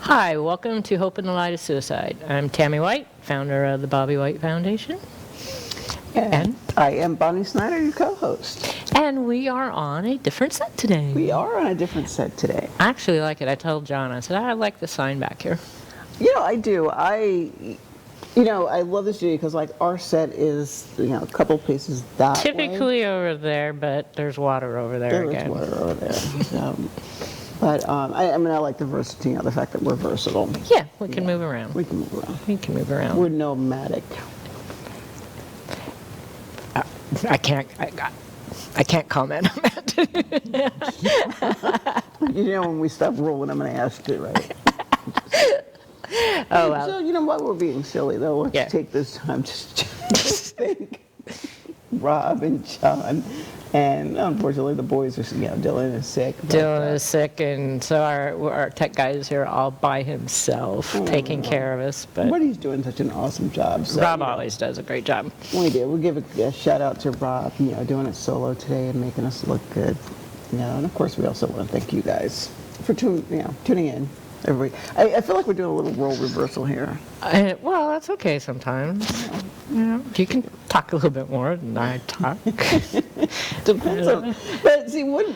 Hi, welcome to Hope in the Light of Suicide. I'm Tammy White, founder of the Bobby White Foundation. And I am Bonnie Snyder, your co-host. And we are on a different set today. We are on a different set today. I actually like it. I told John, I said, I like the sign back here. I do. I love this studio because, our set is, a couple places that Typically way. over there, but there's water over there again. There's water over there. But I like the versatility, the fact that we're versatile. Yeah, we can move around. We can move around. We can move around. We're nomadic. I can't comment on that. When we stop rolling, I'm going to ask you, right? Oh, well. So, while we're being silly, though, let's take this time just to thank Rob and John. And unfortunately, the boys are, Dylan is sick. Dylan is sick, and so our tech guy is here all by himself, taking care of us. But he's doing such an awesome job. So, Rob always does a great job. We do. We'll give a shout out to Rob, doing it solo today and making us look good. And of course, we also want to thank you guys for tuning in. Everybody. I feel like we're doing a little role reversal here. Well, that's okay sometimes. You can talk a little bit more than I talk. Depends on. But see, what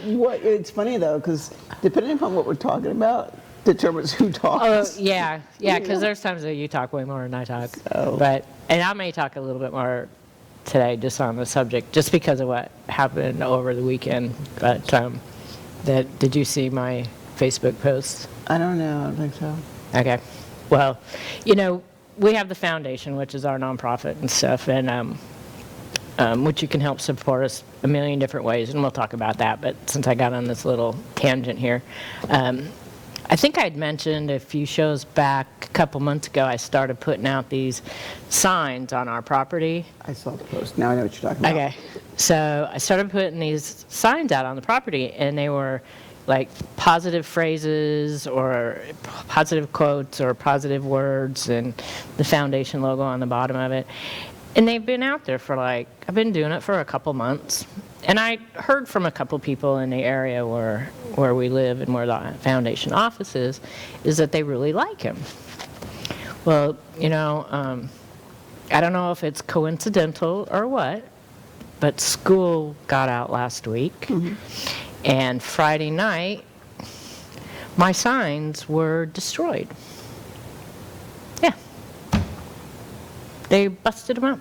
it's funny though, because depending upon what we're talking about, determines who talks. Oh, yeah, because there's times that you talk way more than I talk. So. And I may talk a little bit more today just on the subject, just because of what happened over the weekend. But did you see my Facebook post? I don't know. I don't think so. Okay. Well, we have the foundation, which is our nonprofit and stuff, and which you can help support us a million different ways, and we'll talk about that. But since I got on this little tangent here, I think I'd mentioned a few shows back, a couple months ago, I started putting out these signs on our property. I saw the post. Now I know what you're talking about. Okay. So I started putting these signs out on the property, and they were like positive phrases or positive quotes or positive words and the foundation logo on the bottom of it. And they've been out there for I've been doing it for a couple months. And I heard from a couple people in the area where we live and where the foundation office is that they really like him. Well, I don't know if it's coincidental or what, but school got out last week. Mm-hmm. And Friday night, my signs were destroyed. Yeah. They busted them up.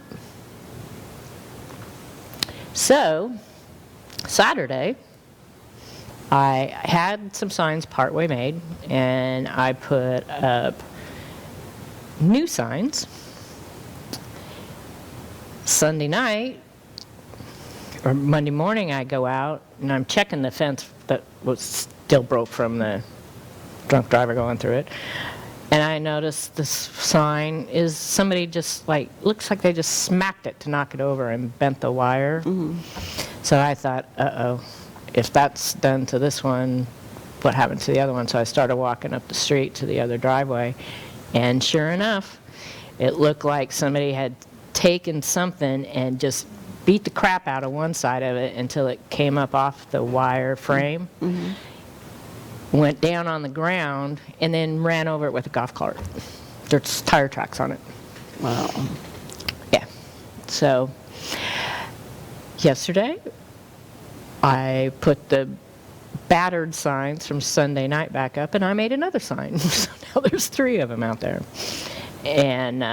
So, Saturday, I had some signs partway made, and I put up new signs. Sunday night, or Monday morning, I go out and I'm checking the fence that was still broke from the drunk driver going through it. And I noticed this sign is somebody just looks like they just smacked it to knock it over and bent the wire. Mm-hmm. So I thought, uh-oh, if that's done to this one, what happened to the other one? So I started walking up the street to the other driveway. And sure enough, it looked like somebody had taken something and just beat the crap out of one side of it until it came up off the wire frame, went down on the ground, and then ran over it with a golf cart. There's tire tracks on it. Wow. Yeah. So yesterday, I put the battered signs from Sunday night back up, and I made another sign. So now there's 3 of them out there. And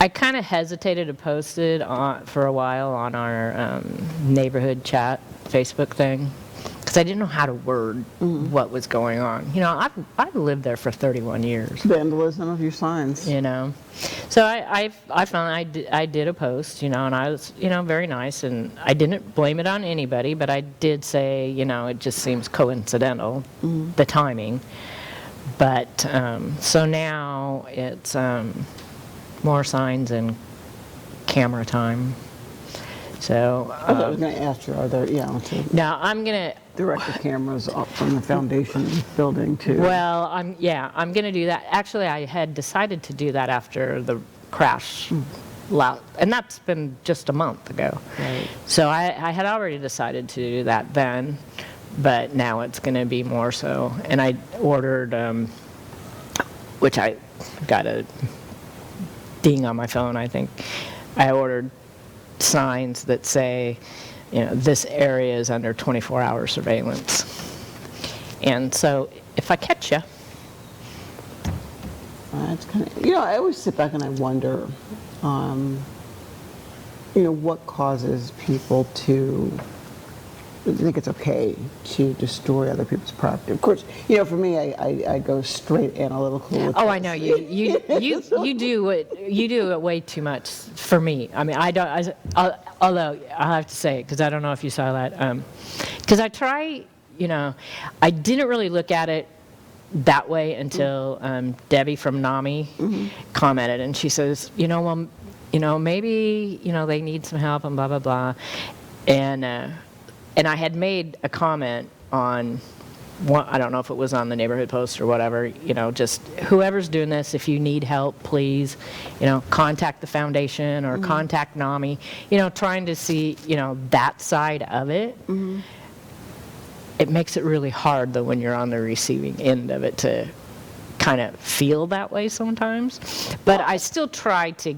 I kind of hesitated to post it for a while on our neighborhood chat Facebook thing because I didn't know how to word what was going on. I've lived there for 31 years. Vandalism of your signs. So I found I did a post, and I was, very nice, and I didn't blame it on anybody, but I did say, it just seems coincidental, the timing. But so now it's more signs and camera time. So I was going to ask you, are there, now I'm going to direct the cameras up from the foundation building too? Well, I'm going to do that. Actually, I had decided to do that after the crash, and that's been just a month ago. Right. So I had already decided to do that then, but now it's going to be more so. And I ordered, which I got a ding on my phone, I think. I ordered signs that say, this area is under 24-hour surveillance. And so if I catch you, it's kind of, I always sit back and I wonder, what causes people to think it's okay to destroy other people's property. Of course, for me, I go straight analytical. With I know you do it way too much for me. I mean, I don't. Although I'll have to say it because I don't know if you saw that. Because I try, I didn't really look at it that way until Debbie from NAMI commented, and she says, maybe they need some help and blah blah blah, and I had made a comment on, I don't know if it was on the neighborhood post or whatever, just whoever's doing this, if you need help, please, contact the foundation or contact NAMI, trying to see, that side of it. It makes it really hard, though, when you're on the receiving end of it to kind of feel that way sometimes. But I still try to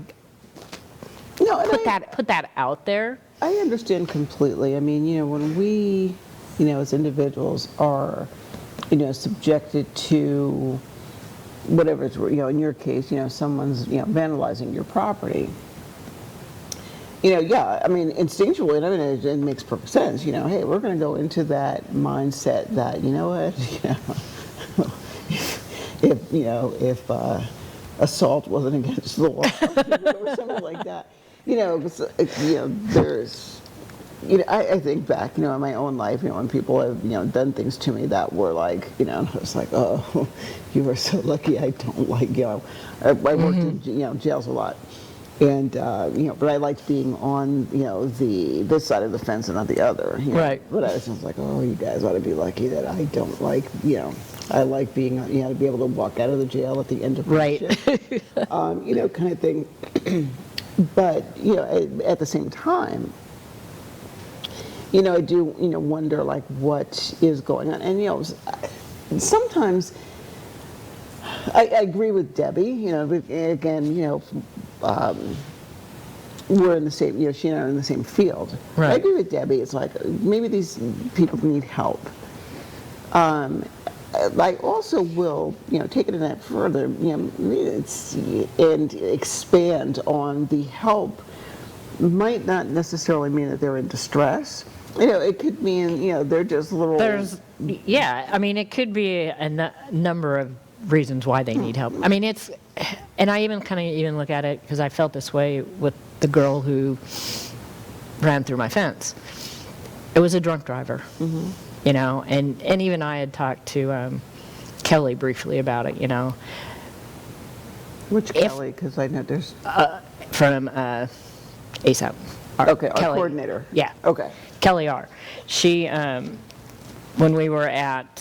put that out there. I understand completely. I mean, when we, as individuals are, subjected to whatever it's, in your case, someone's, vandalizing your property. Yeah, I mean, instinctually, it makes perfect sense. Hey, we're going to go into that mindset that, if assault wasn't against the law, or something like that. There's, I think back, in my own life, when people have, done things to me that were like, I was like, oh, you are so lucky. I don't like, I worked in, jails a lot. And, but I liked being on, this side of the fence and not the other. Right. But I was just like, oh, you guys ought to be lucky that I don't like, I like being, to be able to walk out of the jail at the end of my shift. Kind of thing. But, at the same time, I do, wonder, like, what is going on. And, sometimes I agree with Debbie, again, we're in the same, she and I are in the same field. Right. I agree with Debbie. It's like, maybe these people need help. I also will, take it a step further, and expand on the help. Might not necessarily mean that they're in distress. It could mean, they're just little. It could be a number of reasons why they need help. I mean, and I even look at it because I felt this way with the girl who ran through my fence. It was a drunk driver, and even I had talked to Kelly briefly about it, Which Kelly? Because I know there's from ASAP. Okay, our Kelly, coordinator. Yeah. Okay. Kelly R. She, when we were at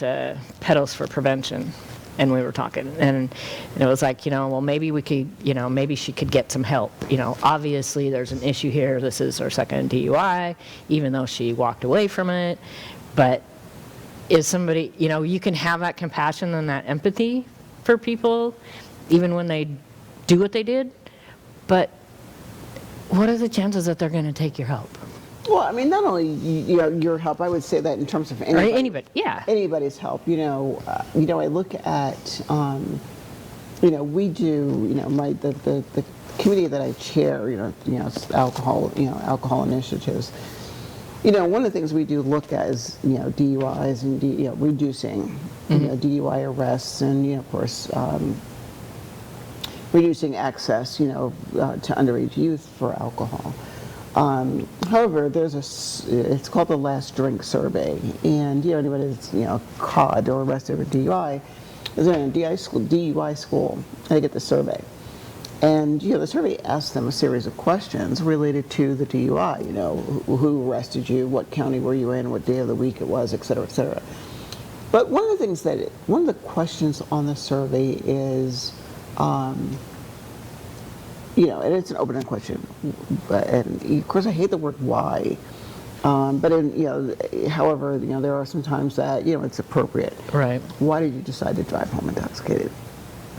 Pedals for Prevention, and we were talking, and it was like, well, maybe we could, maybe she could get some help. Obviously there's an issue here. This is her second DUI, even though she walked away from it. But is somebody, you can have that compassion and that empathy for people, even when they do what they did. But what are the chances that they're going to take your help? Well, I mean, not only your help, I would say that in terms of anybody, yeah, anybody's help. I look at, we do, the committee that I chair, alcohol initiatives. One of the things we do look at is, DUIs and reducing, DUI arrests, and of course, reducing access, to underage youth for alcohol. However, it's called the Last Drink Survey, and anybody that's caught or arrested for DUI is in a DUI school. They get the survey, and the survey asks them a series of questions related to the DUI. Who arrested you, what county were you in, what day of the week it was, et cetera, et cetera. But one of the questions on the survey is. And it's an open-ended question, and of course I hate the word why, But however, there are some times that it's appropriate. Right. Why did you decide to drive home intoxicated?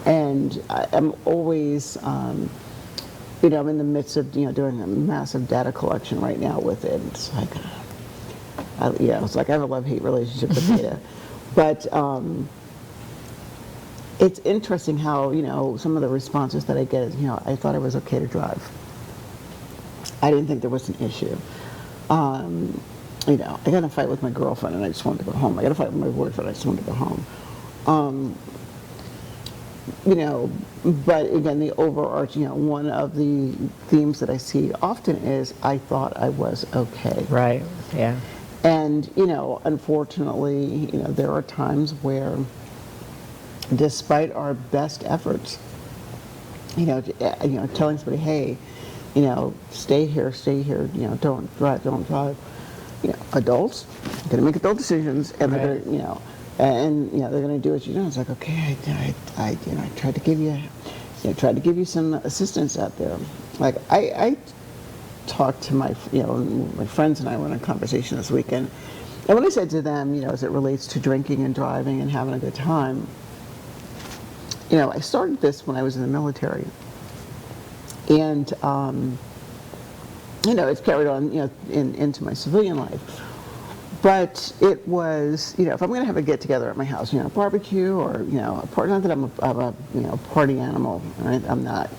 And I'm always, I'm in the midst of doing a massive data collection right now with it. It's like, it's like I have a love-hate relationship with data, but it's interesting how some of the responses that I get is I thought it was okay to drive. I didn't think there was an issue. I got in a fight with my girlfriend and I just wanted to go home. I got in a fight with my boyfriend, I just wanted to go home. But again, the overarching, one of the themes that I see often is I thought I was okay. Right, yeah. And, unfortunately, there are times where despite our best efforts, telling somebody, hey, stay here, don't drive. Adults are going to make adult decisions, and they're going to, they're going to do what you do. It's like, okay, I tried to give you some assistance out there. Like I talked to my friends and I were in a conversation this weekend, and when I said to them, as it relates to drinking and driving and having a good time, I started this when I was in the military. And, it's carried on, into my civilian life. But it was, if I'm going to have a get-together at my house, a barbecue or, a party, not that I'm a party animal, right? I'm not.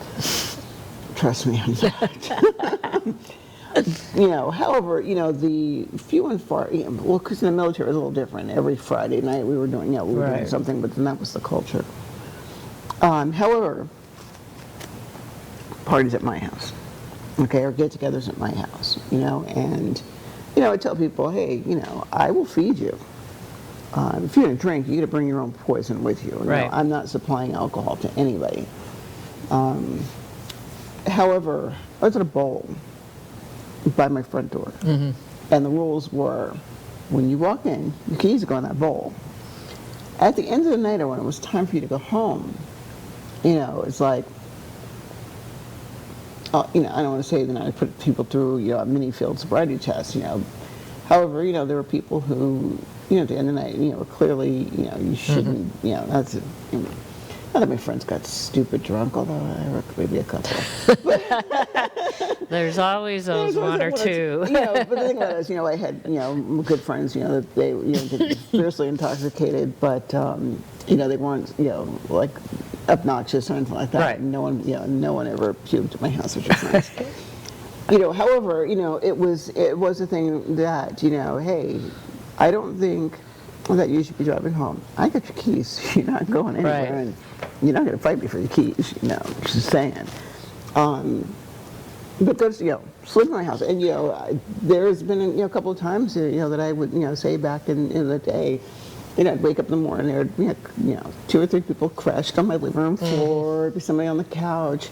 Trust me, I'm not. However, the few and far, well, because in the military it was a little different. Every Friday night we were doing, doing something, but then that was the culture. However, parties at my house, okay, or get-togethers at my house, and, I tell people, hey, I will feed you. If you're going to drink, you got to bring your own poison with you. Right. I'm not supplying alcohol to anybody. However, I was at a bowl by my front door, and the rules were, when you walk in, your keys go in that bowl. At the end of the night, or when it was time for you to go home, it's like, I don't want to say that I put people through, a mini field sobriety test, However, there were people who, at the end of the night, were clearly, you shouldn't, that's it. Not that my friends got stupid drunk, although I reckon maybe a couple. There's always those one or two. But the thing about it is, I had, good friends, that they, get fiercely intoxicated, but, they weren't, like obnoxious or anything like that. Right. No one ever puked at my house, which is nice. However, it was a thing that, hey, I don't think that you should be driving home. I got your keys. You're not going anywhere, Right. and you're not going to fight me for your keys. Just saying. But there's, sleep in my house, and there's been a couple of times that I would say back in the day. I'd wake up in the morning, there'd be 2 or 3 people crashed on my living room floor, there'd be somebody on the couch.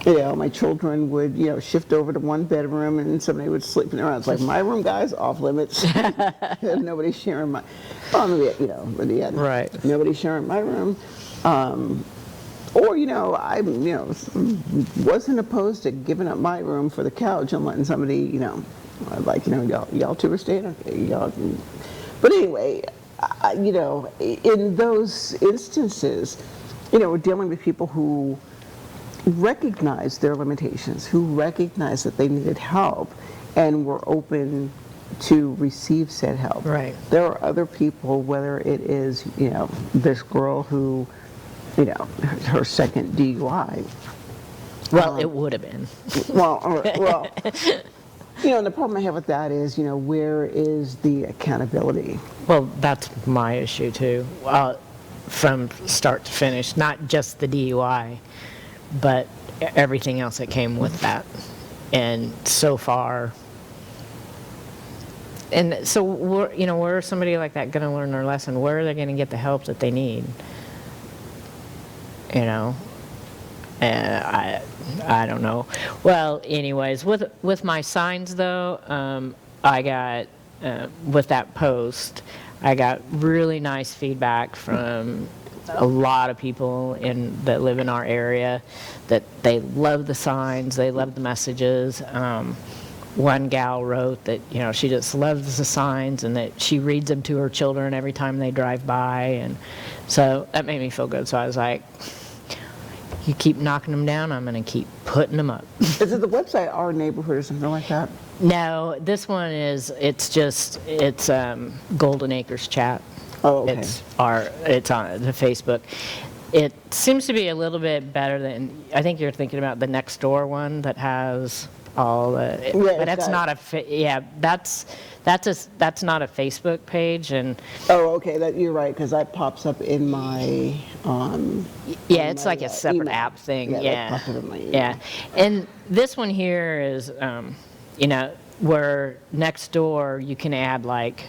My children would, shift over to one bedroom and somebody would sleep in around. It's like, my room, guys, off limits. Nobody's sharing my, Right. Nobody's sharing my room. Or, I, wasn't opposed to giving up my room for the couch and letting somebody, y'all two are staying, okay, y'all. But anyway, in those instances, we're dealing with people who recognized their limitations, who recognized that they needed help, and were open to receive said help. Right. There are other people, whether it is, this girl who, her second DUI. Well, it would have been. Well, and the problem I have with that is, where is the accountability? Well, that's my issue too. From start to finish, not just the DUI, but everything else that came with that. And so far, and so where is somebody like that going to learn their lesson? Where are they going to get the help that they need? And I don't know. Well, anyways, with my signs though, I got with that post, I got really nice feedback from a lot of people that live in our area, that they love the signs, they love the messages. one gal wrote that, she just loves the signs and that she reads them to her children every time they drive by. And so that made me feel good. So I was like, you keep knocking them down, I'm going to keep putting them up. Is it the website Our Neighborhood or something like that? No, this one it's Golden Acres Chat. Oh, okay. It's on the Facebook. It seems to be a little bit better than, I think you're thinking about the Nextdoor one that has all the, Yeah, but that's not that's not a Facebook page. And Oh, okay. That you're right, because that pops up in my. yeah, it's like a my, separate email. app thing. Yeah, Yeah, that pops up in my email. yeah. And this one here is, where Nextdoor you can add like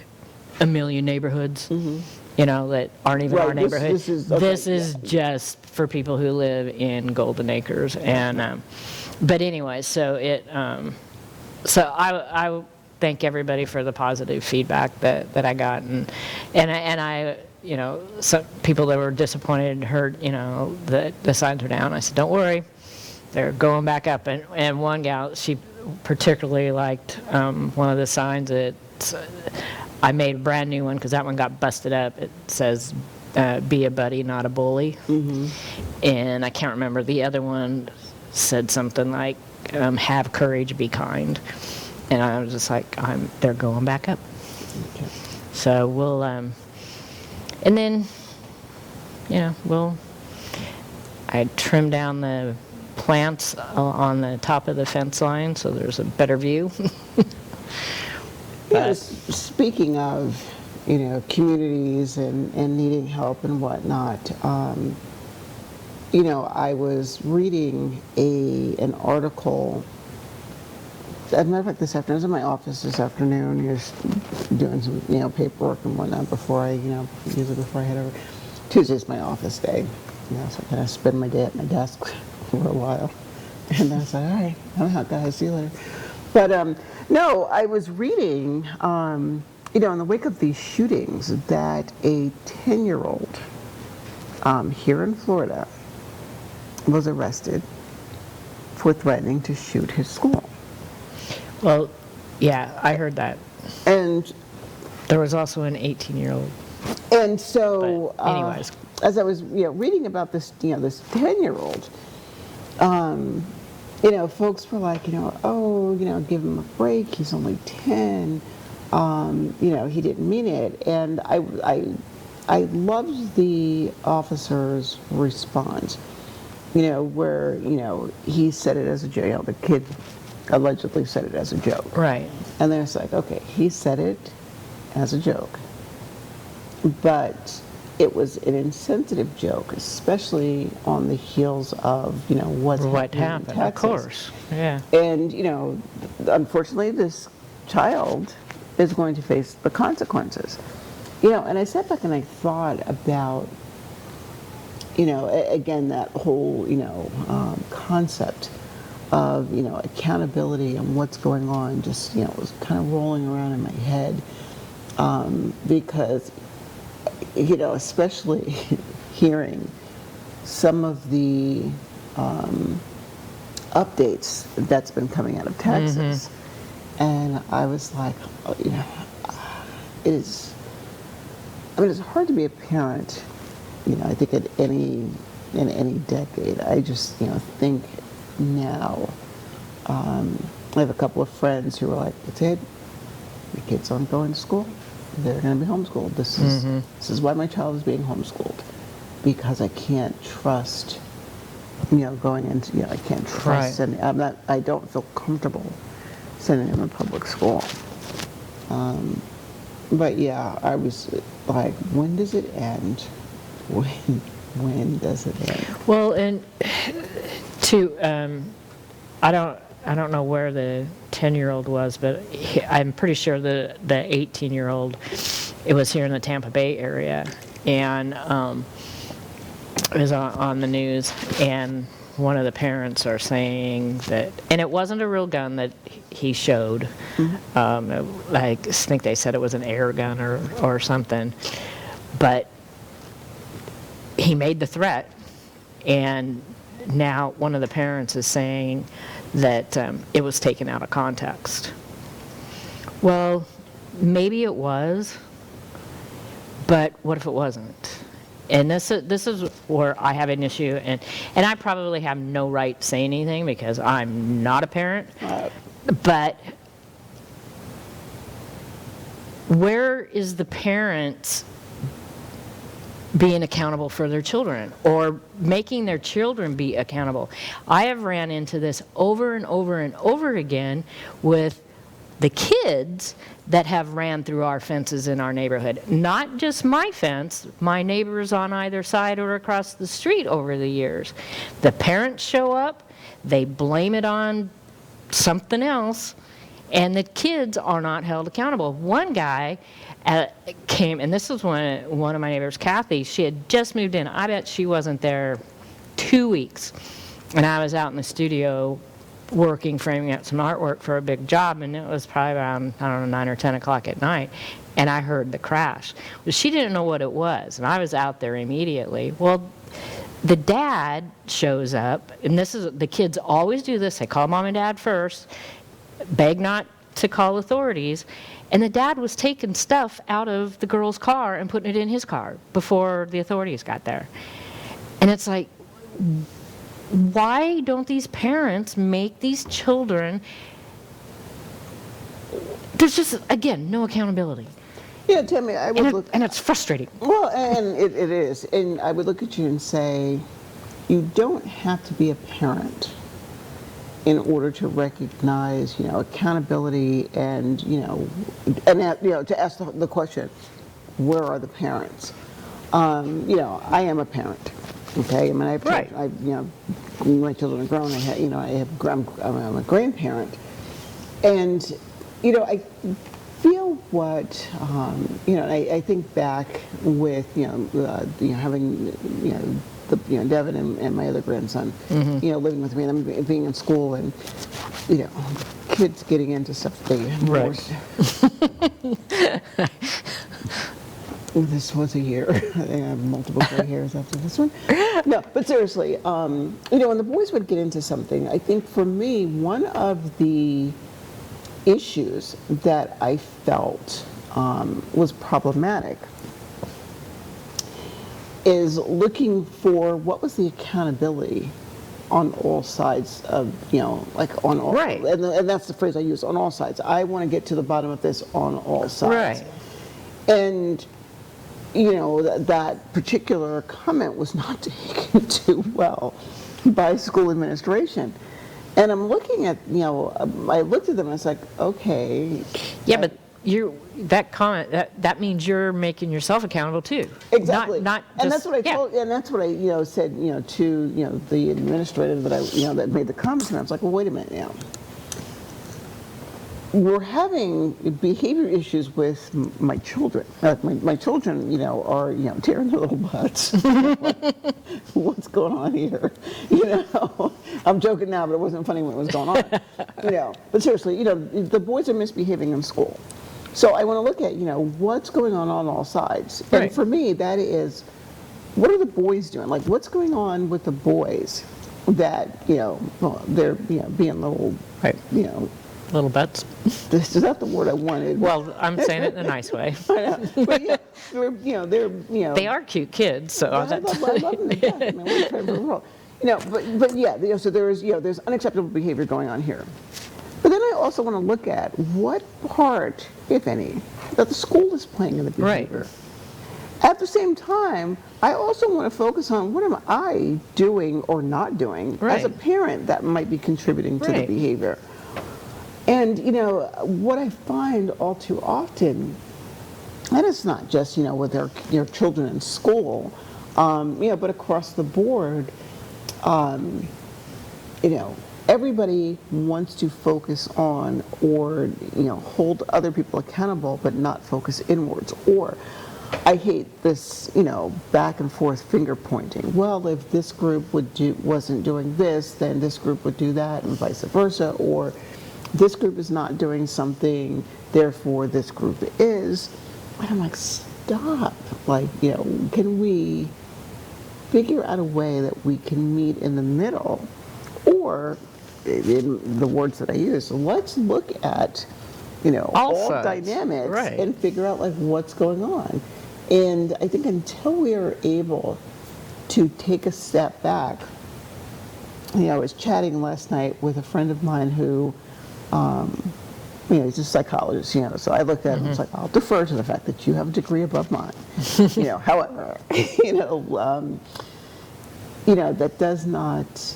a million neighborhoods. That aren't even Right, our this- neighborhood. this is- okay, This is just for people who live in Golden Acres. And but anyway, so I thank everybody for the positive feedback that I got, and I some people that were disappointed heard that the signs were down. I said, don't worry, they're going back up. And one gal, she particularly liked one of the signs. I made a brand new one because that one got busted up. It says, be a buddy, not a bully. And I can't remember. The other one said something like, have courage, be kind. And I was just like, they're going back up. Okay. So we'll, and then, I trimmed down the plants on the top of the fence line so there's a better view. Speaking of, communities and needing help and whatnot, I was reading an article. As a matter of fact, this afternoon, I was in my office this afternoon, just doing some, paperwork and whatnot before I, usually before I head over. Tuesday's my office day, so I kind of spend my day at my desk for a while. And then I said, all right, I'm out, guys, see you later. But no, I was reading, in the wake of these shootings, that a 10-year-old here in Florida was arrested for threatening to shoot his school. Well, yeah, I heard that. And There was also an 18-year-old. and so, But anyways. as I was reading about this, this 10-year-old, folks were like, give him a break. He's only 10. He didn't mean it. And I loved the officer's response. Where he said it as a joke. The kid allegedly said it as a joke. Right. And then it's like, okay, he said it as a joke, but it was an insensitive joke, especially on the heels of what happened in Of Texas. course. Yeah. And unfortunately, this child is going to face the consequences. And I sat back and I thought about again that whole concept of accountability and what's going on. Just was kind of rolling around in my head because especially hearing some of the updates that's been coming out of Texas, and I was like, it is. I mean, it's hard to be a parent. I think in any decade. I just think now. I have a couple of friends who are like, "That's it. The kids aren't going to school. They're going to be homeschooled. This is why my child is being homeschooled, because I can't trust. Going into I can't trust, Right. and I don't feel comfortable sending them to public school. But yeah, I was like, when does it end? When does it end? Well, and I don't know where the 10-year-old was, but I'm pretty sure the 18-year-old, it was here in the Tampa Bay area, and it was on the news, and one of the parents are saying that, and it wasn't a real gun that he showed. I think they said it was an air gun or something, but he made the threat, and now one of the parents is saying that it was taken out of context. Well, maybe it was, but what if it wasn't? And this is where I have an issue, and I probably have no right to say anything because I'm not a parent, but where is the parents being accountable for their children or making their children be accountable? I have ran into this over and over and over again with the kids that have ran through our fences in our neighborhood. Not just my fence, my neighbors on either side or across the street over the years. The parents show up, they blame it on something else, and the kids are not held accountable. One guy came, and this was one of my neighbors, Kathy. She had just moved in. I bet she wasn't there 2 weeks. And I was out in the studio working, framing out some artwork for a big job, and it was probably around, I don't know, 9 or 10 o'clock at night, and I heard the crash. Well, she didn't know what it was, and I was out there immediately. Well, the dad shows up, and the kids always do this. They call mom and dad first, beg not to call authorities, and the dad was taking stuff out of the girl's car and putting it in his car before the authorities got there. And it's like, why don't these parents make these children? There's just, again, no accountability. Yeah, Tammy, I would look. And it's frustrating. Well, and it is. And I would look at you and say, you don't have to be a parent in order to recognize, accountability and, to ask the question, where are the parents? I am a parent. Okay, I mean, Right. My children are grown. I'm a grandparent, and I feel what I think back with having Devin and my other grandson, living with me and them being in school and kids getting into stuff they Right. This was a year. I think I have multiple gray hairs after this one. No, but seriously, when the boys would get into something, I think for me, one of the issues that I felt was problematic is looking for what was the accountability on all sides of, on all, Right. and that's the phrase I use, on all sides. I want to get to the bottom of this on all sides. Right. And that particular comment was not taken too well by school administration. And I'm looking at, I looked at them and I was like, okay. Yeah, but that comment, that means you're making yourself accountable too. Exactly. Not and just, that's what I told, and that's what I, said, to, the administrator that that made the comments, and I was like, well, wait a minute now. We're having behavior issues with my children. My children, are, tearing their little butts. What's going on here? I'm joking now, but it wasn't funny when it was going on. But seriously, the boys are misbehaving in school. So I want to look at, what's going on all sides. Right. And for me, that is, what are the boys doing? Like, what's going on with the boys that, they're, being little, Right. Little butts. This is not the word I wanted. Well, I'm saying it in a nice way. I know. But yeah, they're They are cute kids, so I love them to death. I mean, we're trying for the world. But yeah, so there's unacceptable behavior going on here. But then I also want to look at what part, if any, that the school is playing in the behavior. Right. At the same time, I also want to focus on what am I doing or not doing as a Right. parent that might be contributing to the Right. behavior. And, what I find all too often, and it's not just, with your children in school, but across the board, everybody wants to focus on or, hold other people accountable, but not focus inwards. Or I hate this, back and forth finger pointing. Well, if this group wasn't doing this, then this group would do that, and vice versa. Or this group is not doing something, therefore this group is. And I'm like, stop. Like, can we figure out a way that we can meet in the middle? Or, in the words that I use, let's look at, All sides, dynamics right. and figure out like what's going on. And I think until we are able to take a step back, I was chatting last night with a friend of mine who, he's a psychologist, so I looked at him and was like, I'll defer to the fact that you have a degree above mine. However, that does not,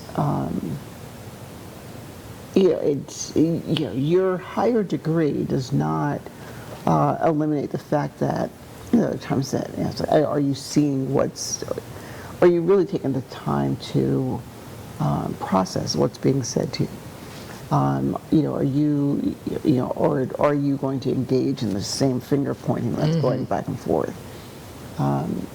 your higher degree does not eliminate the fact that, there are times that, it's like, are you seeing are you really taking the time to process what's being said to you? Are you, or are you going to engage in the same finger pointing that's going back and forth? And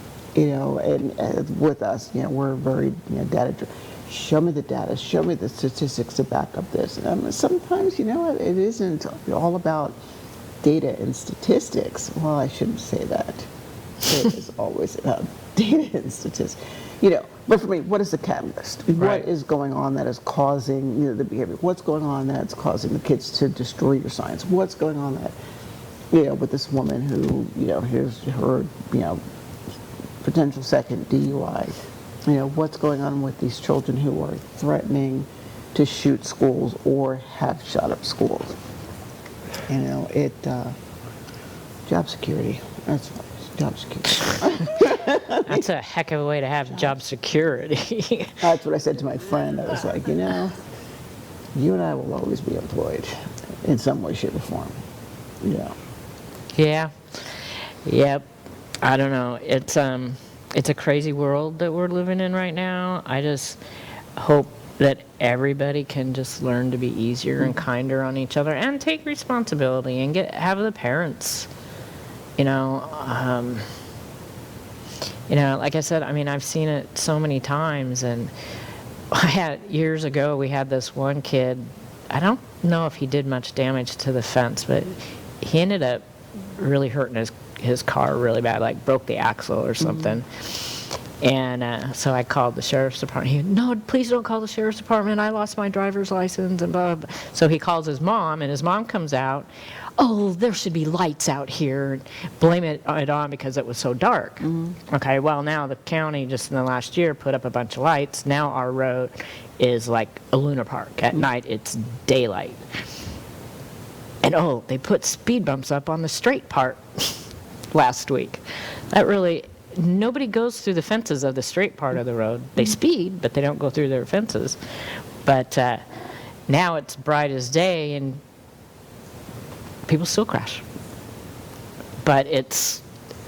with us, we're very data driven. Show me the data, show me the statistics to back up this. Sometimes, it isn't all about data and statistics. Well, I shouldn't say that. It is always about data and statistics. But for me, what is the catalyst? Right. What is going on that is causing the behavior? What's going on that's causing the kids to destroy your science? What's going on that, with this woman who, here's her, potential second DUI? What's going on with these children who are threatening to shoot schools or have shot up schools? Job security. That's what it is, job security. That's a heck of a way to have job security. That's what I said to my friend. I was like, you and I will always be employed in some way, shape, or form. Yeah. Yep. I don't know. It's a crazy world that we're living in right now. I just hope that everybody can just learn to be easier and kinder on each other and take responsibility and have the parents, like I said, I've seen it so many times, and years ago, we had this one kid, I don't know if he did much damage to the fence, but he ended up really hurting his car really bad, like broke the axle or something. And so I called the sheriff's department. He, no, please don't call the sheriff's department. I lost my driver's license and blah, blah, blah. So he calls his mom, and his mom comes out. Oh, there should be lights out here. Blame it on because it was so dark. Okay, well, now the county just in the last year put up a bunch of lights. Now our road is like a Luna Park. At night, it's daylight. And they put speed bumps up on the straight part last week. Nobody goes through the fences of the straight part of the road. They speed, but they don't go through their fences. But now it's bright as day, and people still crash. But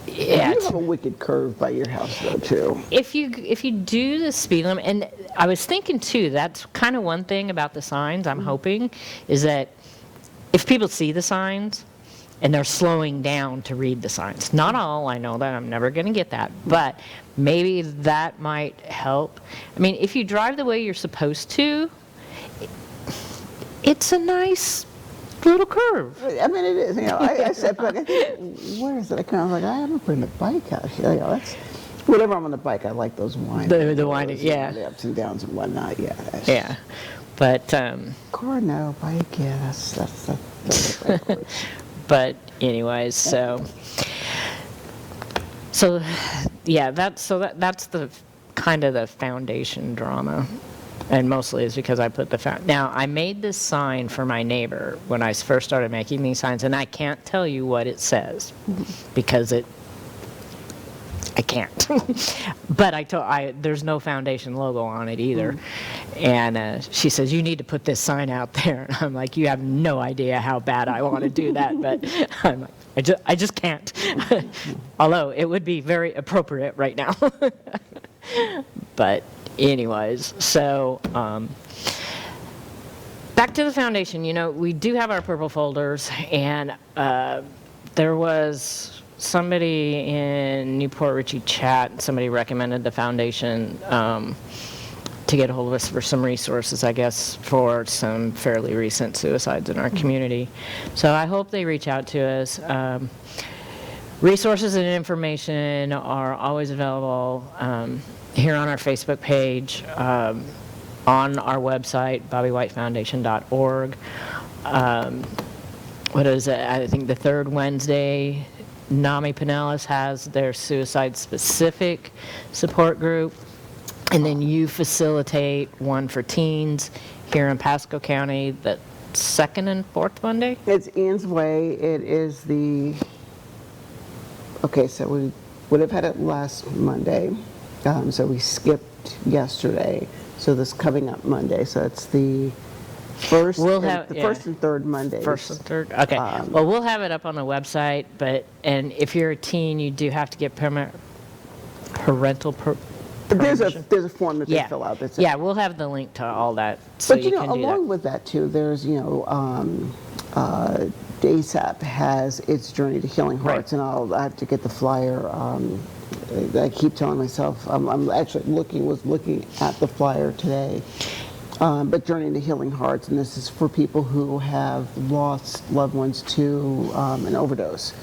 You have a wicked curve by your house, though, too. If you do the speed limit, and I was thinking, too, that's kind of one thing about the signs, I'm hoping, is that if people see the signs, and they're slowing down to read the signs. Not all, I know that, I'm never going to get that, but maybe that might help. If you drive the way you're supposed to, it's a nice little curve. It is. I said, but where is it? I was like, I haven't put the bike out here. That's whenever I'm on the bike, I like those winding. The winding, yeah. The ups and downs and whatnot, yeah. Yeah, but car, no. Bike, yeah. That's But anyways, so yeah, that's the kind of the foundation drama, and mostly is because I put now I made this sign for my neighbor when I first started making these signs, and I can't tell you what it says because I can't. But there's no foundation logo on it either. And she says, you need to put this sign out there. And I'm like, you have no idea how bad I want to do that. But I'm like, I just can't. Although it would be very appropriate right now. But anyways, so back to the foundation. We do have our purple folders. And there was somebody in Newport Richey chat, somebody recommended the foundation to get a hold of us for some resources, I guess, for some fairly recent suicides in our community. So I hope they reach out to us. Resources and information are always available here on our Facebook page, on our website, bobbywhitefoundation.org. what is it? I think the third Wednesday, NAMI Pinellas has their suicide-specific support group. And then you facilitate one for teens here in Pasco County, the second and fourth Monday? It's Ian's Way. It is okay, so we would have had it last Monday. So we skipped yesterday. So this coming up Monday. So it's the first, first and third Mondays. First and third? Okay. Well, we'll have it up on the website, and if you're a teen, you do have to get parental permission. There's a form that they fill out. That's yeah, we'll have the link to all that, so but you can do that. along with that too, there's DASAP has its Journey to Healing Hearts, Right. and I have to get the flyer. I keep telling myself I'm actually looking at the flyer today. But Journey to Healing Hearts, and this is for people who have lost loved ones to an overdose,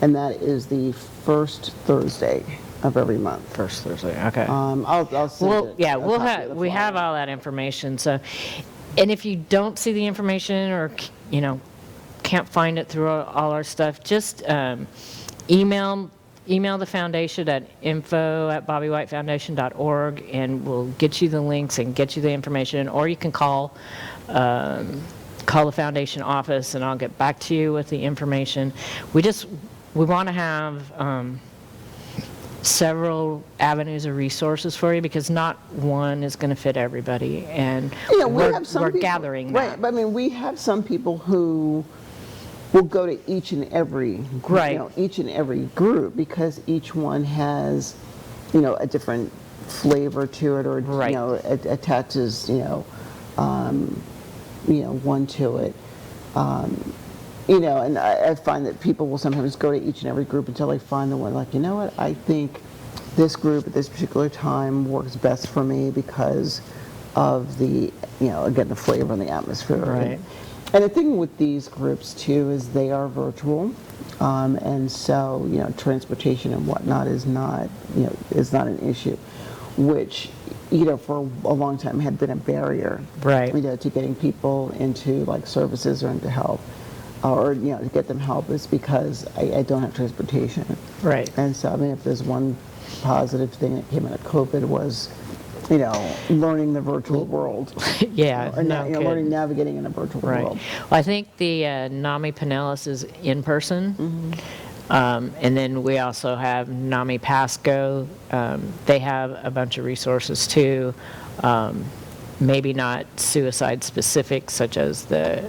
and that is the first Thursday of every month. First Thursday, okay. I'll send it. Yeah, a we'll copy of the we have flyer. all that information, so, and if you don't see the information or, can't find it through all our stuff, just email the foundation at info@bobbywhitefoundation.org, and we'll get you the links and get you the information, or you can call the foundation office and I'll get back to you with the information. We want to have several avenues of resources for you, because not one is going to fit everybody, and we're gathering that. Right, but I mean, we have some people who will go to each and every each and every group, because each one has a different flavor to it, or Right. attaches one to it. And I find that people will sometimes go to each and every group until they find the one, like, what, I think this group at this particular time works best for me because of the, again, the flavor and the atmosphere. Right. And the thing with these groups too is they are virtual, and so transportation and whatnot is not an issue, which for a long time had been a barrier, Right. to getting people into like services or into help, or to get them help, is because I don't have transportation. Right. And so I mean, if there's one positive thing that came out of COVID was learning the virtual world. Yeah, Or no kidding. learning navigating in a virtual Right. world. Well, I think the NAMI Pinellas is in person. Mm-hmm. And then we also have NAMI Pasco. They have a bunch of resources too. Maybe not suicide specific, such as the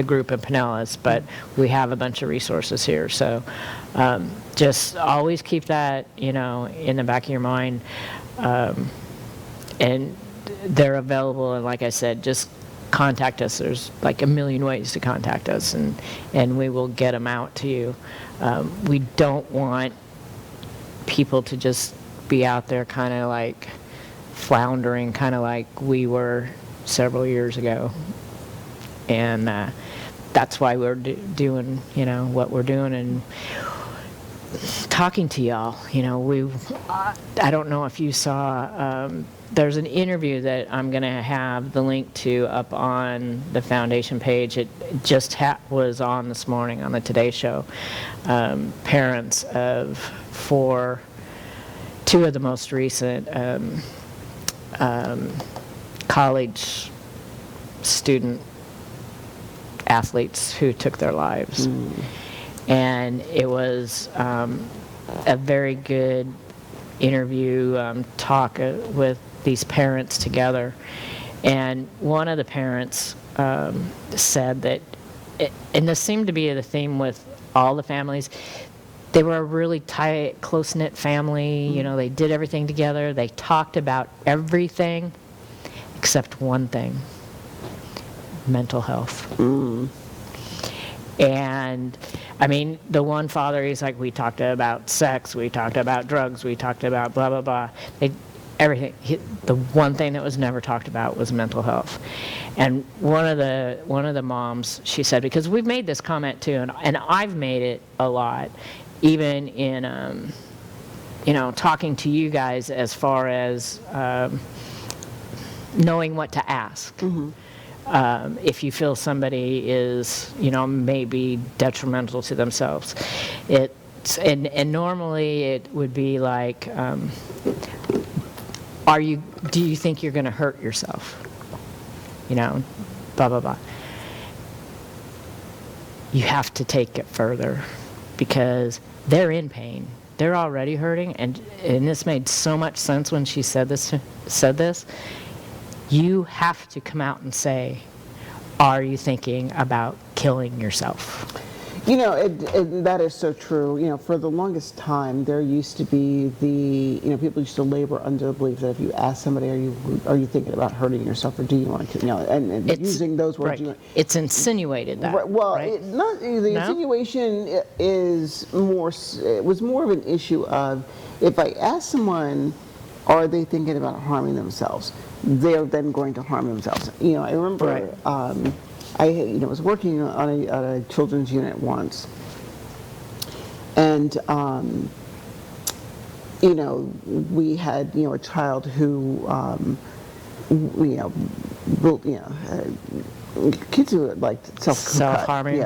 group in Pinellas, but we have a bunch of resources here. So just always keep that in the back of your mind. And they're available, and like I said, just contact us. There's like a million ways to contact us, and we will get them out to you. We don't want people to just be out there kind of like floundering, kind of like we were several years ago. And that's why we're doing what we're doing, and talking to y'all. I don't know if you saw, there's an interview that I'm going to have the link to up on the foundation page. It just was on this morning on the Today Show. Parents of two of the most recent college student athletes who took their lives. And it was a very good interview, talk with these parents together. And one of the parents said that, and this seemed to be the theme with all the families, they were a really tight, close-knit family. They did everything together. They talked about everything except one thing: mental health. And I mean, the one father, he's like, we talked about sex, we talked about drugs, we talked about blah, blah, blah. Everything. The one thing that was never talked about was mental health. And one of the moms, she said, because we've made this comment too, and I've made it a lot, even in, talking to you guys as far as knowing what to ask. if you feel somebody is, maybe detrimental to themselves. And normally it would be like, do you think you're going to hurt yourself? Blah, blah, blah. You have to take it further because they're in pain. They're already hurting, and this made so much sense when she said this. You have to come out and say, are you thinking about killing yourself? That is so true. For the longest time, there used to be people used to labor under the belief that if you ask somebody, are you thinking about hurting yourself, or do you want to kill? And using those words. Right. It's insinuated that. Right, well, right? Insinuation was more of an issue of, if I ask someone, are they thinking about harming themselves, they're then going to harm themselves. I remember. Right. I was working on a children's unit once, and we had a child who kids who like self-harming,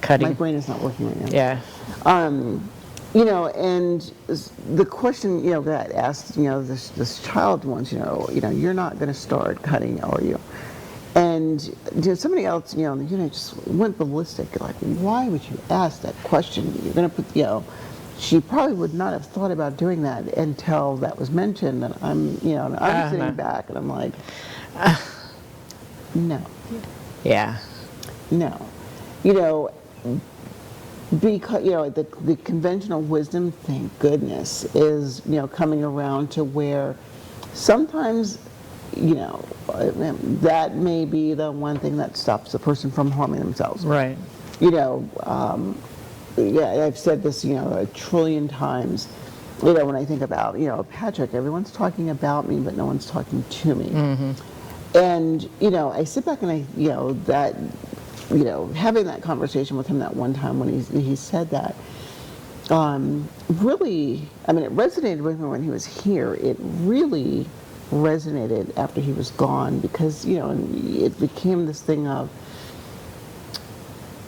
cutting. My brain is not working right now. Yeah. And the question that I asked this child once, you're not going to start cutting, are you? And somebody else, in the unit just went ballistic. Like, why would you ask that question? You're going to put, she probably would not have thought about doing that until that was mentioned. And I'm sitting back and I'm like, no. Yeah. No. Because, the conventional wisdom, thank goodness, is, coming around to where sometimes, that may be the one thing that stops the person from harming themselves. Right. I've said this, a trillion times. When I think about, Patrick, everyone's talking about me, but no one's talking to me. Mm-hmm. And, I sit back and having that conversation with him that one time when he said that, really, it resonated with me when he was here. It really resonated after he was gone, because it became this thing of,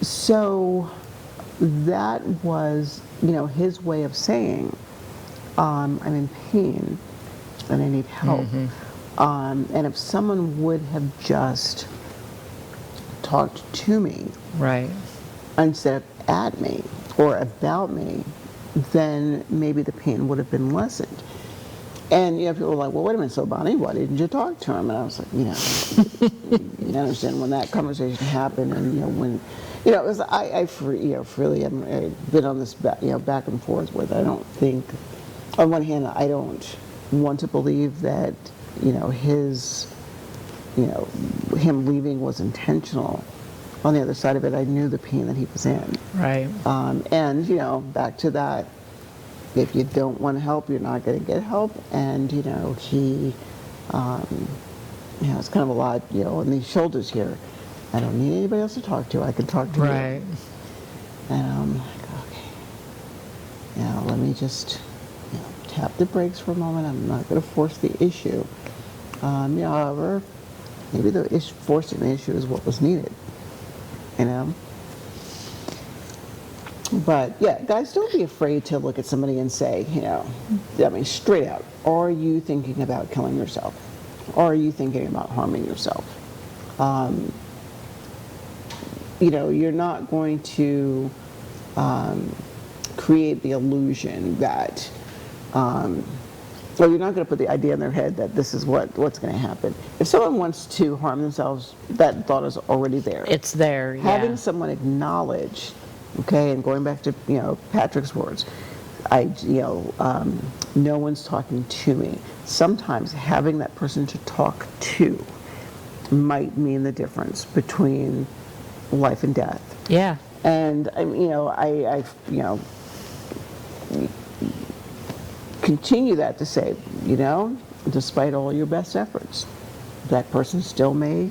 so that was his way of saying, I'm in pain and I need help. Mm-hmm. And if someone would have just talked to me, right, instead of at me or about me, then maybe the pain would have been lessened. And people were like, well, wait a minute, so Bonnie, why didn't you talk to him? And I was like, you understand, when that conversation happened, and when, it was, really, I've been on this back and forth with. I don't think, on one hand, I don't want to believe that, his, him leaving was intentional. On the other side of it, I knew the pain that he was in. Right. And back to that. If you don't want to help, you're not going to get help. And, he, it's kind of a lot, on these shoulders here. I don't need anybody else to talk to. I can talk to you. Right. And I'm like, okay. Let me just, tap the brakes for a moment. I'm not going to force the issue. However, maybe forcing the issue is what was needed. But yeah, guys, don't be afraid to look at somebody and say, straight out, are you thinking about killing yourself? Are you thinking about harming yourself? You're not going to create the illusion that, or you're not going to put the idea in their head that this is what's going to happen. If someone wants to harm themselves, that thought is already there. It's there, yeah. Having someone acknowledge, okay, and going back to Patrick's words, no one's talking to me. Sometimes having that person to talk to might mean the difference between life and death. Yeah. And I continue that to say, despite all your best efforts, that person still may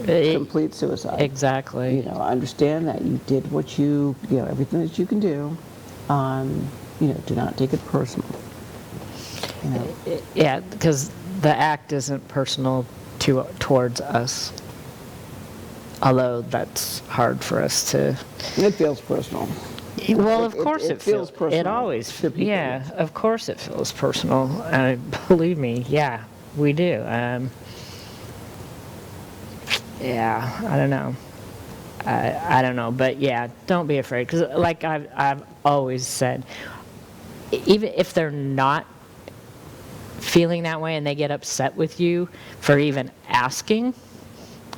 complete suicide. Exactly. Understand that you did what everything that you can do. Do not take it personal. Yeah, because the act isn't personal towards us. although that's hard for us to. It feels personal. Well, of course it feels personal. It always, to people. yeah, of course it feels personal. Believe me, yeah, we do. Yeah, I don't know. I don't know, but yeah, don't be afraid, because like I've always said, even if they're not feeling that way and they get upset with you for even asking,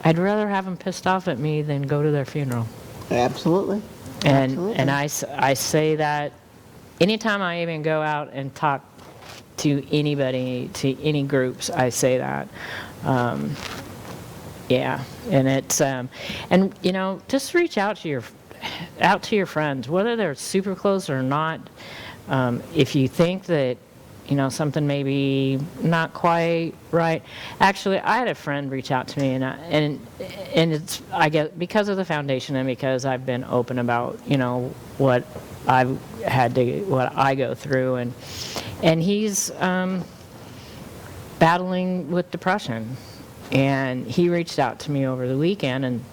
I'd rather have them pissed off at me than go to their funeral. Absolutely. And I say that anytime I even go out and talk to anybody, to any groups, I say that. Yeah, and it's and you know, just reach out to your friends, whether they're super close or not. If you think that, you know, something may be not quite right. Actually, I had a friend reach out to me, and it's, I guess, because of the foundation and because I've been open about, you know, what I go through, and he's battling with depression, and he reached out to me over the weekend, and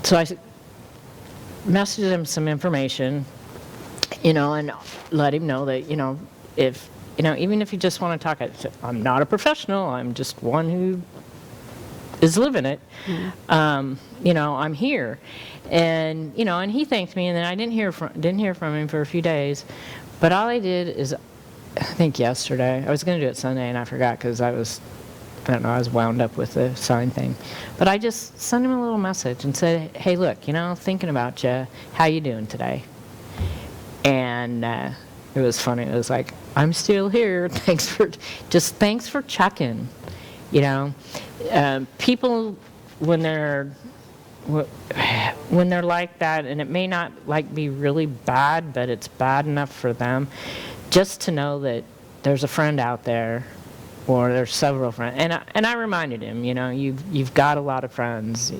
so I messaged him some information, you know, and let him know that, you know, if, you know, even if you just want to talk, I'm not a professional, I'm just one who is living it. You know, I'm here, and you know, and he thanked me, and then I didn't hear from him for a few days. But all I did is, I think yesterday, I was going to do it Sunday, and I forgot because I was wound up with the sign thing. But I just sent him a little message and said, hey, look, you know, thinking about you, how you doing today? And it was funny. It was like, I'm still here. Thanks for checking. You know, people when they're like that, and it may not like be really bad, but it's bad enough for them, just to know that there's a friend out there, or there's several friends. And I reminded him, you know, you've got a lot of friends.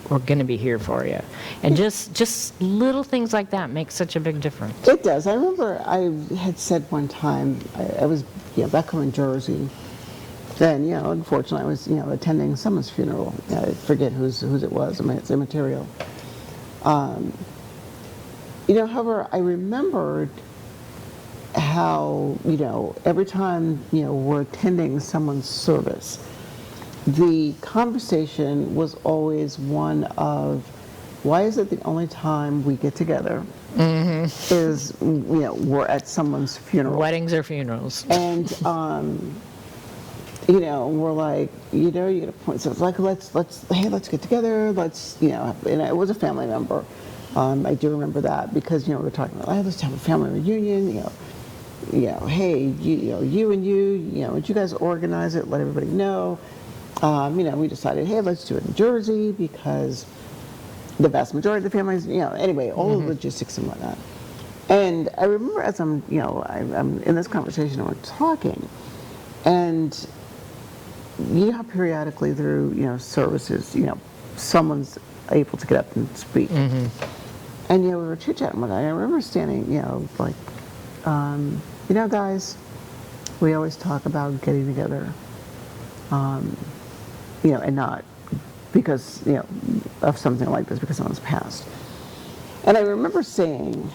We're going to be here for you. And just little things like that make such a big difference. It does. I remember I had said one time, I was, you know, back home in Jersey. Then, you know, unfortunately, I was, you know, attending someone's funeral. I forget whose it was. I mean, it's immaterial. You know, however, I remembered how, you know, every time, you know, we're attending someone's service, the conversation was always one of, why is it the only time we get together is, you know, we're at someone's funeral? Weddings or funerals. And, you know, we're like, you know, you get a point. So it's like, let's get together. Let's, you know, and it was a family member. I do remember that because, you know, we were talking about, let's have a family reunion, you know, hey, you and you know, would you guys organize it? Let everybody know. You know, we decided, hey, let's do it in Jersey because the vast majority of the families, you know, anyway, all the logistics and whatnot. And I remember as I'm, you know, I'm in this conversation and we're talking, and you know, periodically through, you know, services, you know, someone's able to get up and speak. And, you know, we were chit-chatting one night. I remember standing, you know, like, you know, guys, we always talk about getting together. You know, and not because, you know, of something like this, because someone's passed. And I remember saying,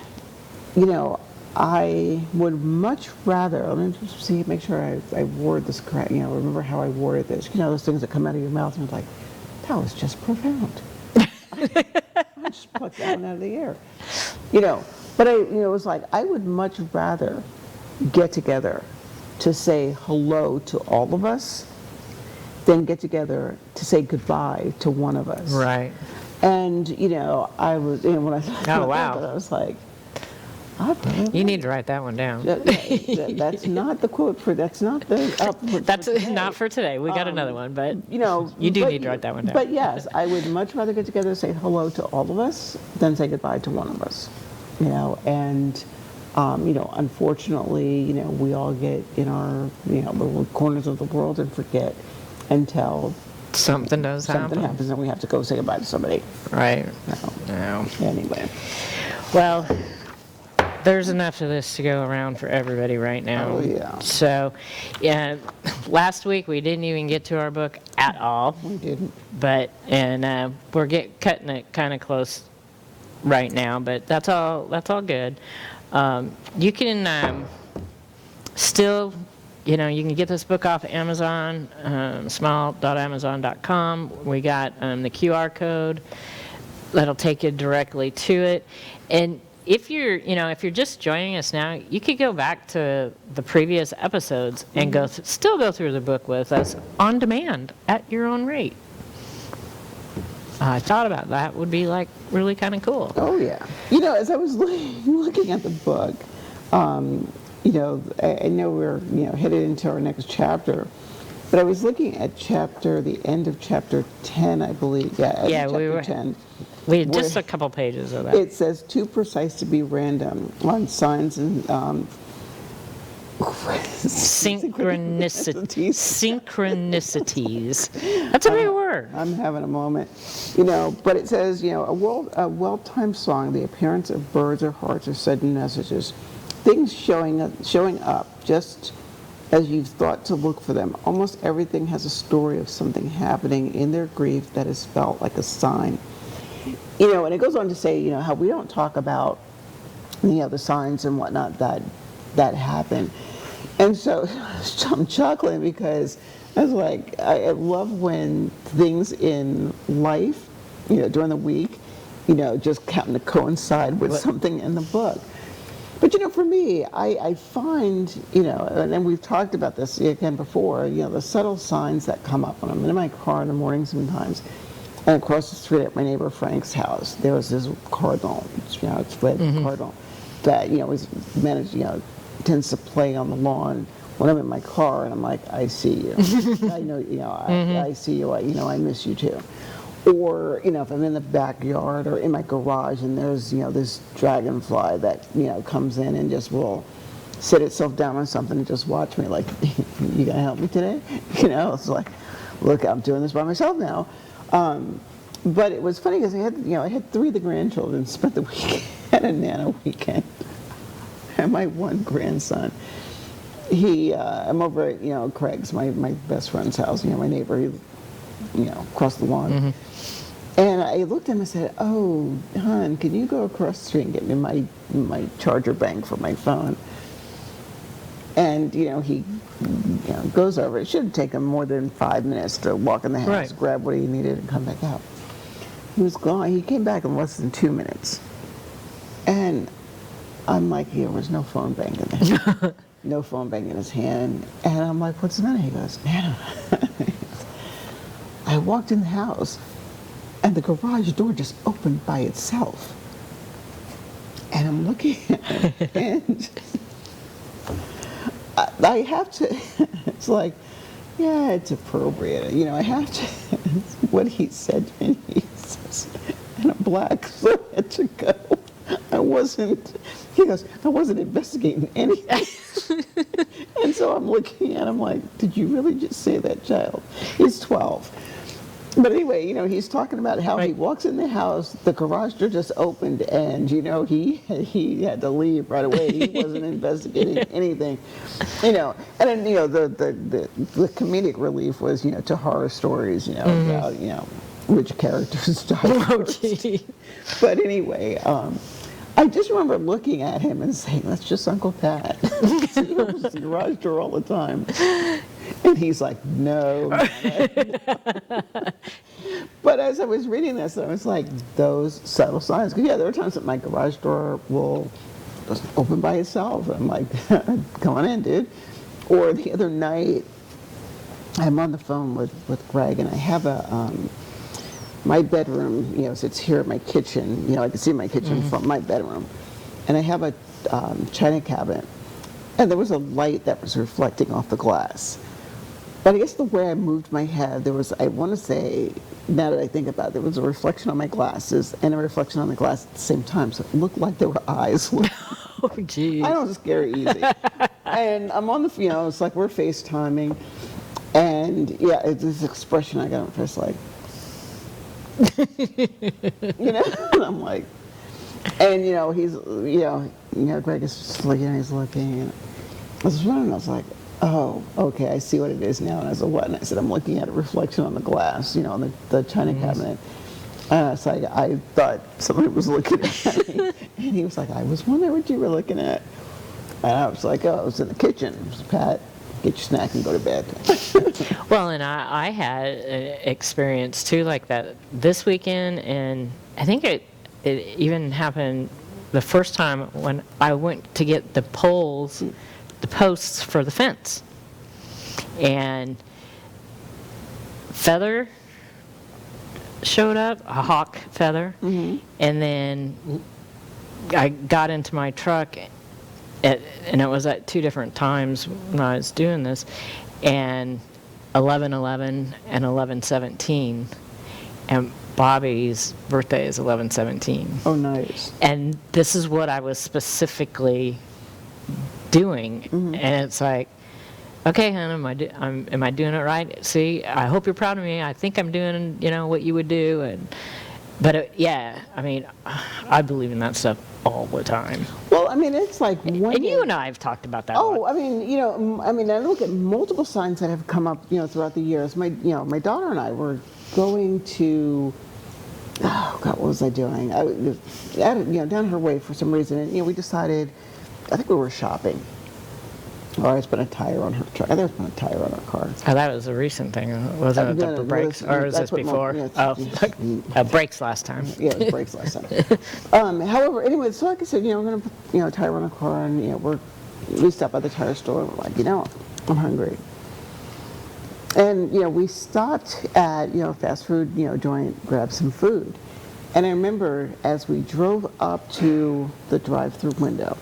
you know, I would much rather, let me just see, make sure I word this correct, you know, remember how I worded this. You know, those things that come out of your mouth and you're like, that was just profound. I just plucked that one out of the air. You know, but you know, it was like, I would much rather get together to say hello to all of us than get together to say goodbye to one of us. Right. And, you know, I was, you know, when I thought Oh, about wow. that, I was like, You need to write that one down. that's not the quote for, that's not the, That's not for today. We got another one, but you know, you do need to write that one down. But yes, I would much rather get together and say hello to all of us than say goodbye to one of us. You know, and you know, unfortunately, you know, we all get in our, you know, little corners of the world and forget until something happens and we have to go say goodbye to somebody. Right. No. Anyway. Well, there's enough of this to go around for everybody right now. Oh, yeah. So, yeah, last week we didn't even get to our book at all. We didn't. But, and we're cutting it kind of close right now, but that's all good. You can still, you can get this book off Amazon, smile.amazon.com. We got the QR code that'll take you directly to it. And if you're just joining us now, you could go back to the previous episodes and still go through the book with us on demand at your own rate. I thought about that would be like really kind of cool. Oh yeah. As I was looking at the book, I know we're headed into our next chapter, but I was looking at the end of chapter 10, I believe. Yeah, we were 10. We had just a couple pages of that. It says too precise to be random on signs and synchronicities. That's a big word. I'm having a moment. But it says, a well-timed song, the appearance of birds or hearts or sudden messages, things showing up just as you've thought to look for them. Almost everything has a story of something happening in their grief that is felt like a sign. And it goes on to say, how we don't talk about, the signs and whatnot that happen. And so I'm chuckling because I was like, I love when things in life, during the week, just happen to coincide with something in the book. But for me, I find, and we've talked about this again before, the subtle signs that come up when I'm in my car in the morning sometimes. And across the street at my neighbor Frank's house, there was this cardinal, it's red cardinal, that, was managed, tends to play on the lawn when I'm in my car, and I'm like, I see you. I know, I see you, I miss you too. Or, if I'm in the backyard or in my garage and there's, this dragonfly that, comes in and just will sit itself down on something and just watch me like, you gonna help me today? It's like, look, I'm doing this by myself now. But it was funny because I had 3 of the grandchildren spent the weekend at a Nana weekend. And my one grandson, I'm over at, Craig's, my best friend's house, my neighbor, across the lawn. And I looked at him and said, oh, hon, can you go across the street and get me my charger bank for my phone? And, he goes over. It shouldn't take him more than 5 minutes to walk in the house, grab what he needed, and come back out. He was gone. He came back in less than 2 minutes. And I'm like, there was no phone bank in there. No phone bank in his hand. And I'm like, what's the matter? He goes, Nana. I walked in the house, and the garage door just opened by itself. And I'm looking at it, and I have to, it's like, yeah, it's appropriate. I have to, what he said to me, he says, and I'm black, so I had to go. He goes, I wasn't investigating anything. And so I'm looking at him like, did you really just say that, child? He's 12. But anyway, he's talking about how he walks in the house, the garage door just opened, and, he had to leave right away. He wasn't investigating anything, And then, the comedic relief was, to horror stories, about, which characters died first. But anyway, I just remember looking at him and saying, that's just Uncle Pat. He opens the garage door all the time. And he's like, no. But as I was reading this, I was like, those subtle signs. Because, there are times that my garage door will just open by itself. I'm like, come on in, dude. Or the other night, I'm on the phone with Greg, and I have my bedroom, sits here at my kitchen. I can see my kitchen from my bedroom. And I have a china cabinet. And there was a light that was reflecting off the glass. But I guess the way I moved my head, I want to say, now that I think about it, there was a reflection on my glasses and a reflection on the glass at the same time. So it looked like there were eyes. Oh, geez. I don't scare easy. And I'm on the, it's like we're FaceTiming. And it's this expression I got on my face like, and I'm like, and he's, Greg is just looking, and he's looking, and I was running, I was like, Oh, okay, I see what it is now. And I said, what? And I said, I'm looking at a reflection on the glass, on the china cabinet. And I was like, I thought somebody was looking at me. And he was like, I was wondering what you were looking at. And I was like, oh, I was in the kitchen. I was, Pat, get your snack and go to bed. Well, and I had an experience too like that this weekend, and I think it even happened the first time when I went to get the posts for the fence. And feather showed up, a hawk feather, and then I got into my truck, and it was at 2 different times when I was doing this, and 11/11 and 11/17, and Bobby's birthday is 11/17. Oh, nice. And this is what I was specifically doing, and it's like, okay, hon, am I doing it right? See, I hope you're proud of me. I think I'm doing, what you would do, but yeah, I mean, I believe in that stuff all the time. Well, I mean, it's like one. And you and I have talked about that. Oh, I mean, I look at multiple signs that have come up, throughout the years. My daughter and I were going to. Oh God, what was I doing? Down her way for some reason, and we decided. I think we were shopping. Or it's been a tire on her truck. I think it's been a tire on her car. Oh, that was a recent thing. Wasn't it the brakes? Or was this before? Brakes last time. Yeah, it was brakes last time. However, anyway, so like I said, we're going to put, a tire on her car, and, we stopped by the tire store, and we're like, I'm hungry. And, we stopped at, a fast food, joint, grabbed some food. And I remember as we drove up to the drive-through window,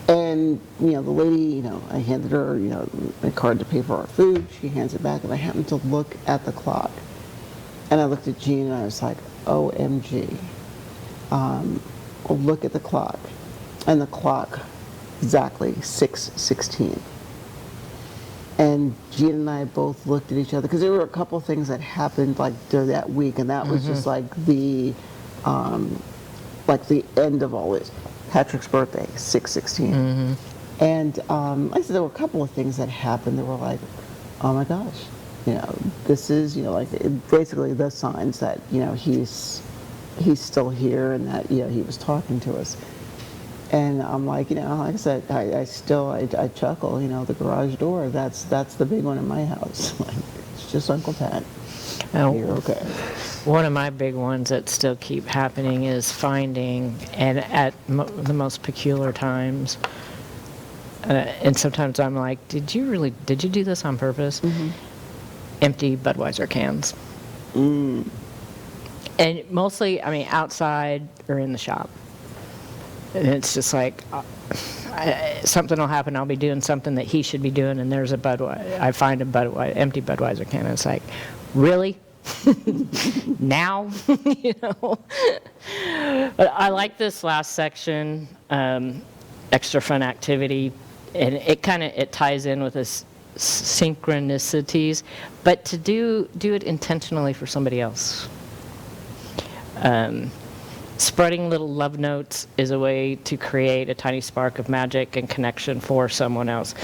and, the lady, I handed her, my card to pay for our food. She hands it back, and I happened to look at the clock. And I looked at Jean, and I was like, OMG. Look at the clock. And the clock, exactly 6:16. And Jean and I both looked at each other, because there were a couple of things that happened, like, during that week, and that was just like the end of all this. Patrick's birthday, 6:16. And like I said, there were a couple of things that happened that were like, oh my gosh, this is, basically the signs that, he's still here, and that, he was talking to us. And I'm like, like I said, I chuckle, the garage door, that's the big one in my house. Like, it's just Uncle Pat. Oh, you're okay. One of my big ones that still keep happening is finding, and at the most peculiar times, and sometimes I'm like, did you do this on purpose? Empty Budweiser cans. And mostly, outside or in the shop. And it's just like, something will happen, I'll be doing something that he should be doing, and there's I find empty Budweiser can, and it's like, really? Now? But I like this last section, extra fun activity, and it ties in with this synchronicities, but to do it intentionally for somebody else. Spreading little love notes is a way to create a tiny spark of magic and connection for someone else.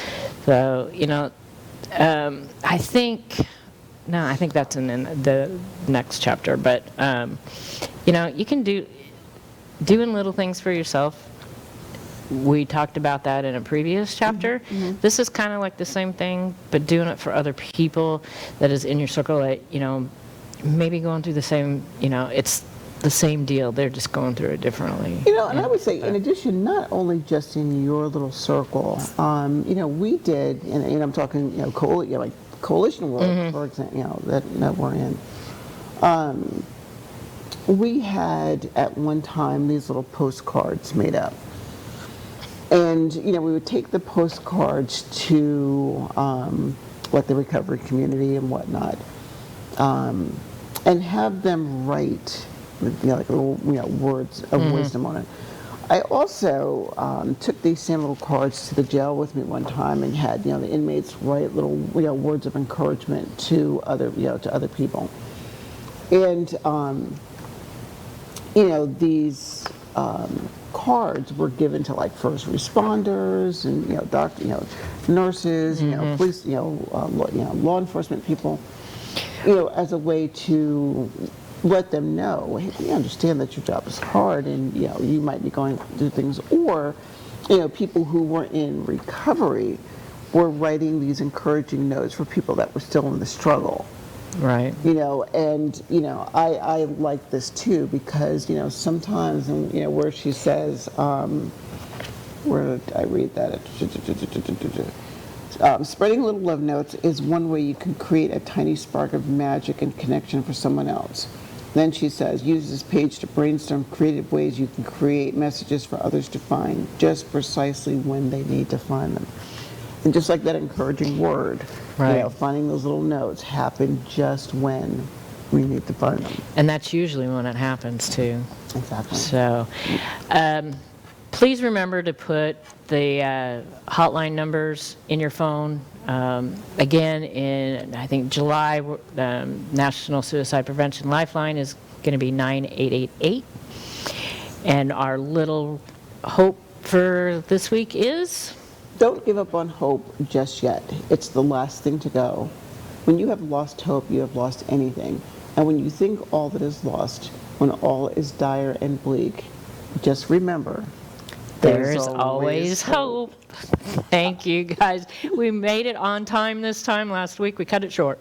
So, I think that's in the next chapter, but, you can doing little things for yourself. We talked about that in a previous chapter. This is kind of like the same thing, but doing it for other people that is in your circle that, maybe going through the same, it's the same deal. They're just going through it differently. And I would say, in addition, not only just in your little circle, we did, and I'm talking, like coalition work, for example, that we're in. We had at one time these little postcards made up, and we would take the postcards to like the recovery community and whatnot, and have them write. Like little, words of wisdom on it. I also took these same little cards to the jail with me one time, and had the inmates write little words of encouragement to other people. And these cards were given to like first responders and nurses, police, law enforcement people, as a way to let them know, hey, we understand that your job is hard and you might be going through things, or people who were in recovery were writing these encouraging notes for people that were still in the struggle. Right. I like this too because, sometimes, where she says, where did I read that? Spreading little love notes is one way you can create a tiny spark of magic and connection for someone else. Then she says, use this page to brainstorm creative ways you can create messages for others to find just precisely when they need to find them. And just like that encouraging word, Right. finding those little notes happen just when we need to find them. And that's usually when it happens, too. Exactly. So, please remember to put the hotline numbers in your phone. Again, in, I think, July, National Suicide Prevention Lifeline is going to be 9888. And our little hope for this week is? Don't give up on hope just yet. It's the last thing to go. When you have lost hope, you have lost anything. And when you think all that is lost, when all is dire and bleak, just remember, There's always hope. Thank you, guys. We made it on time this time. Last week we cut it short.